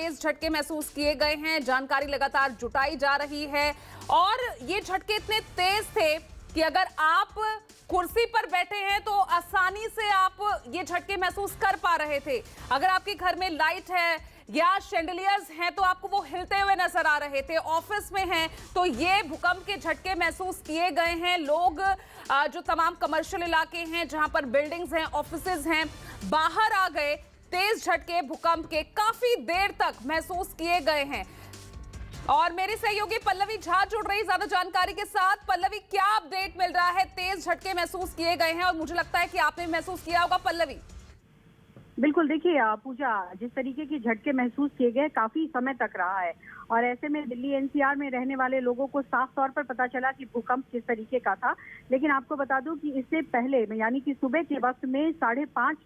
तेज झटके महसूस किए गए हैं। जानकारी लगातार जुटाई जा रही है और ये झटके इतने तेज थे कि अगर आप कुर्सी पर बैठे हैं तो आसानी से आप ये झटके महसूस कर पा रहे थे। अगर आपके घर में लाइट है या शैंडलियर्स हैं तो आपको वो हिलते हुए नजर आ रहे थे। ऑफिस में हैं तो ये भूकंप के झटके महसूस किए गए हैं। लोग जो तमाम कमर्शियल इलाके हैं जहां पर बिल्डिंग्स हैं, ऑफिसेज हैं, बाहर आ गए। तेज झटके भूकंप के काफी देर तक महसूस किए गए हैं। और मेरी सहयोगी पल्लवी झा जुड़ रही ज्यादा जानकारी के साथ। पल्लवी, क्या अपडेट मिल रहा है? तेज झटके महसूस किए गए हैं और मुझे लगता है कि आपने महसूस किया होगा। पल्लवी। बिल्कुल, देखिए पूजा, जिस तरीके के झटके महसूस किए गए काफी समय तक रहा है और ऐसे में दिल्ली एनसीआर में रहने वाले लोगों को साफ तौर पर पता चला कि भूकंप किस तरीके का था। लेकिन आपको बता दूं कि इससे पहले यानी कि सुबह के वक्त में 5.5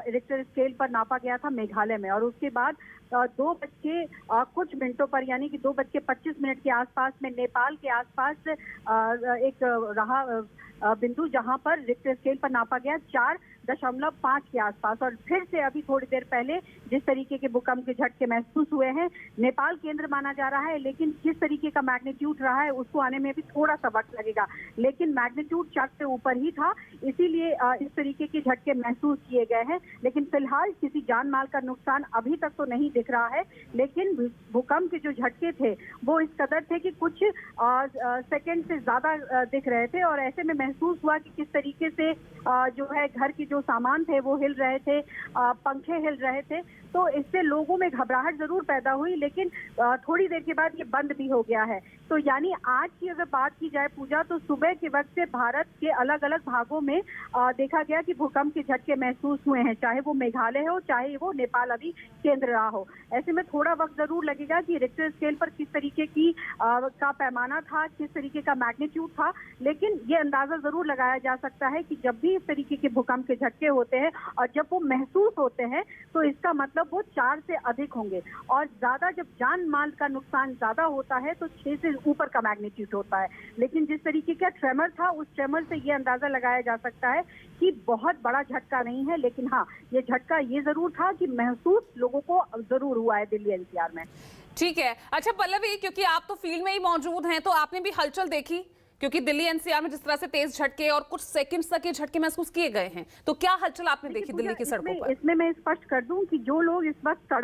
रिक्टर स्केल पर नापा गया था मेघालय में और उसके बाद 2 बज के कुछ मिनटों पर यानी कि 2:25 के आसपास में नेपाल के आसपास एक रहा बिंदु जहां पर रिक्टर स्केल पर नापा गया 4.5 के आसपास। और फिर से अभी थोड़ी देर पहले जिस तरीके के भूकंप के झटके महसूस हुए हैं, नेपाल केंद्र माना जा रहा है, लेकिन किस तरीके का मैग्नीट्यूड रहा है उसको आने में भी थोड़ा सा वक्त लगेगा। लेकिन मैग्नीट्यूड 4 से ऊपर ही था, इसीलिए इस तरीके के झटके महसूस किए गए हैं। लेकिन फिलहाल किसी जान माल का नुकसान अभी तक तो नहीं दिख रहा है। लेकिन भूकंप के जो झटके थे वो इस कदर थे कि कुछ सेकेंड से ज्यादा दिख रहे थे और ऐसे में महसूस हुआ कि किस तरीके से जो है घर के जो सामान थे वो हिल रहे थे, पंखे हिल रहे थे। तो इससे लोगों में घबराहट जरूर पैदा हुई, लेकिन थोड़ी देर के बाद ये बंद भी हो गया है। तो यानी आज की अगर बात की जाए पूजा, तो सुबह के वक्त से भारत के अलग अलग भागों में देखा गया कि भूकंप के झटके महसूस हुए हैं, चाहे वो मेघालय हो चाहे वो नेपाल अभी केंद्र रहा हो। ऐसे में थोड़ा वक्त जरूर लगेगा कि रिक्टर स्केल पर किस तरीके की का पैमाना था, किस तरीके का मैग्नीट्यूड था। लेकिन ये अंदाजा जरूर लगाया जा सकता है कि जब भी इस तरीके के भूकंप के झटके होते हैं और जब वो महसूस होते हैं तो इसका मतलब वो 4 से अधिक होंगे। और ज्यादा जब जान माल का नुकसान ज्यादा होता है तो 6 से ऊपर का मैग्नीट्यूड होता है। लेकिन जिस तरीके का ट्रेमर था उस ट्रेमर से ये अंदाजा लगाया जा सकता है कि बहुत बड़ा झटका नहीं है। लेकिन हाँ, ये झटका ये जरूर था कि महसूस लोगों को जरूर हुआ है दिल्ली एनसीआर में। ठीक है। अच्छा पल्लवी, क्योंकि आप तो फील्ड में ही मौजूद हैं तो आपने भी हलचल देखी, क्योंकि दिल्ली एनसीआर में जिस तरह से तेज झटके और कुछ सेकंड्स तक ये झटके महसूस किए गए हैं, तो क्या हलचल आपने देखी दिल्ली की सड़कों पर? इसमें मैं स्पष्ट कर दूं कि जो लोग इस वक्त सड़क